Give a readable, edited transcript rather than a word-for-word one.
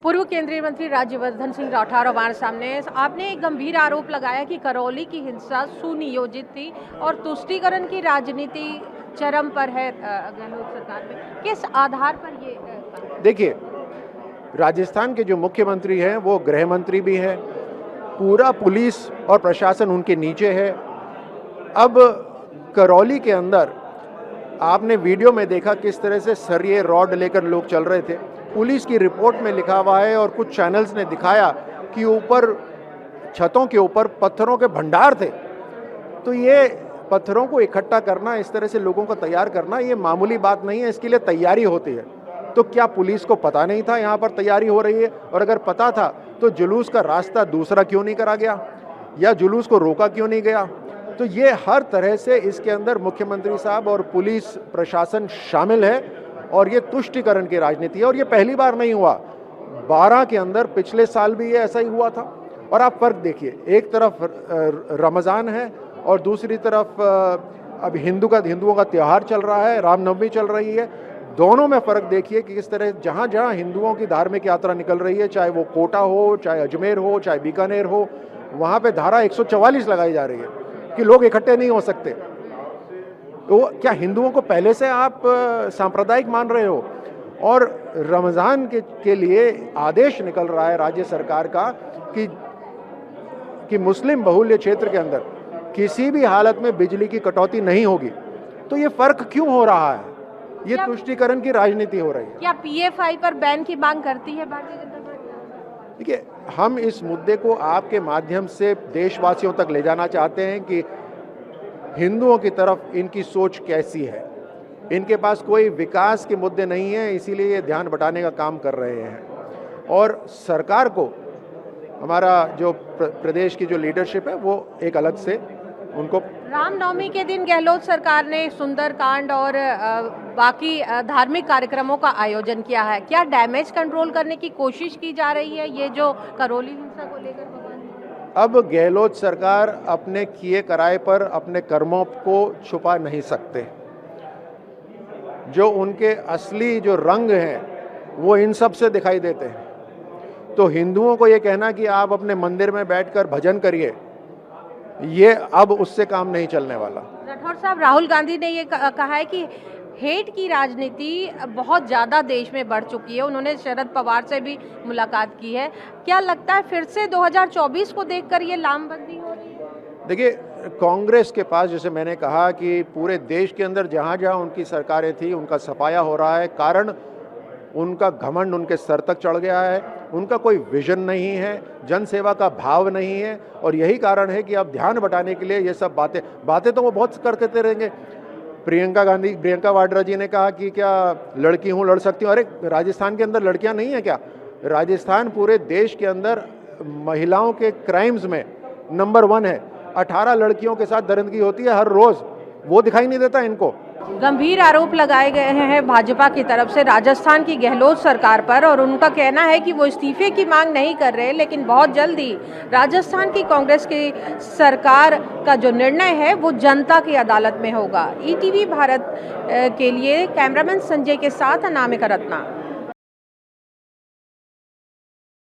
पूर्व केंद्रीय मंत्री राज्यवर्धन सिंह राठौर हमारे सामने हैं। आपने एक गंभीर आरोप लगाया कि करौली की हिंसा सुनियोजित थी और तुष्टीकरण की राजनीति चरम पर है गहलोत सरकार में। किस आधार पर ये देखिए, राजस्थान के जो मुख्यमंत्री हैं वो गृह मंत्री भी हैं, पूरा पुलिस और प्रशासन उनके नीचे है। अब करौली के अंदर आपने वीडियो में देखा किस तरह से सरिये रॉड लेकर लोग चल रहे थे। पुलिस की रिपोर्ट में लिखा हुआ है और कुछ चैनल्स ने दिखाया कि ऊपर छतों के ऊपर पत्थरों के भंडार थे। तो ये पत्थरों को इकट्ठा करना, इस तरह से लोगों को तैयार करना, ये मामूली बात नहीं है, इसके लिए तैयारी होती है। तो क्या पुलिस को पता नहीं था यहाँ पर तैयारी हो रही है? और अगर पता था तो जुलूस का रास्ता दूसरा क्यों नहीं करा गया, या जुलूस को रोका क्यों नहीं गया? तो ये हर तरह से इसके अंदर मुख्यमंत्री साहब और पुलिस प्रशासन शामिल है और ये तुष्टीकरण की राजनीति है। और ये पहली बार नहीं हुआ, 12 के अंदर पिछले साल भी ये ऐसा ही हुआ था। और आप फर्क देखिए, एक तरफ रमज़ान है और दूसरी तरफ अब हिंदुओं का त्यौहार चल रहा है, रामनवमी चल रही है। दोनों में फ़र्क देखिए कि किस तरह जहाँ जहाँ हिंदुओं की धार्मिक यात्रा निकल रही है, चाहे वो कोटा हो, चाहे अजमेर हो, चाहे बीकानेर हो, वहाँ पे धारा 144 लगाई जा रही है कि लोग इकट्ठे नहीं हो सकते। तो क्या हिंदुओं को पहले से आप सांप्रदायिक मान रहे हो? और रमज़ान के लिए आदेश निकल रहा है राज्य सरकार का कि मुस्लिम बहुल्य क्षेत्र के अंदर किसी भी हालत में बिजली की कटौती नहीं होगी। तो ये फ़र्क क्यों हो रहा है? ये तुष्टीकरण की राजनीति हो रही है। क्या पीएफआई पर बैन की मांग करती है भारतीय जनता पार्टी? देखिए, हम इस मुद्दे को आपके माध्यम से देशवासियों तक ले जाना चाहते हैं कि हिंदुओं की तरफ इनकी सोच कैसी है। इनके पास कोई विकास के मुद्दे नहीं है, इसीलिए ये ध्यान बटाने का काम कर रहे हैं। और सरकार को, हमारा जो प्रदेश की जो लीडरशिप है वो एक अलग से उनको। रामनवमी के दिन गहलोत सरकार ने सुंदरकांड और बाकी धार्मिक कार्यक्रमों का आयोजन किया है। क्या डैमेज कंट्रोल करने की कोशिश की जा रही है ये जो करौली हिंसा को लेकर? अब गहलोत सरकार अपने किए कराए पर अपने कर्मों को छुपा नहीं सकते। जो उनके असली जो रंग हैं वो इन सब से दिखाई देते हैं। तो हिंदुओं को ये कहना कि आप अपने मंदिर में बैठकर भजन करिए, ये अब उससे काम नहीं चलने वाला। राठौर साहब, राहुल गांधी ने ये कहा है कि हेट की राजनीति बहुत ज़्यादा देश में बढ़ चुकी है। उन्होंने शरद पवार से भी मुलाकात की है। क्या लगता है फिर से 2024 को देखकर ये लामबंदी हो रही है? देखिए, कांग्रेस के पास, जैसे मैंने कहा कि पूरे देश के अंदर जहाँ जहाँ उनकी सरकारें थी उनका सफाया हो रहा है। कारण उनका घमंड उनके सर तक चढ़ गया है, उनका कोई विजन नहीं है, जनसेवा का भाव नहीं है। और यही कारण है कि अब ध्यान बटाने के लिए ये सब बातें तो वो बहुत करते रहेंगे। प्रियंका वाड्रा जी ने कहा कि क्या लड़की हूँ लड़ सकती हूँ। अरे, राजस्थान के अंदर लड़कियाँ नहीं है क्या? राजस्थान पूरे देश के अंदर महिलाओं के क्राइम्स में नंबर 1 है। 18 लड़कियों के साथ दरिंदगी होती है हर रोज़, वो दिखाई नहीं देता इनको। गंभीर आरोप लगाए गए हैं भाजपा की तरफ से राजस्थान की गहलोत सरकार पर, और उनका कहना है कि वो इस्तीफे की मांग नहीं कर रहे, लेकिन बहुत जल्दी राजस्थान की कांग्रेस की सरकार का जो निर्णय है वो जनता की अदालत में होगा। ईटीवी भारत के लिए कैमरामैन संजय के साथ अनामिका रत्ना।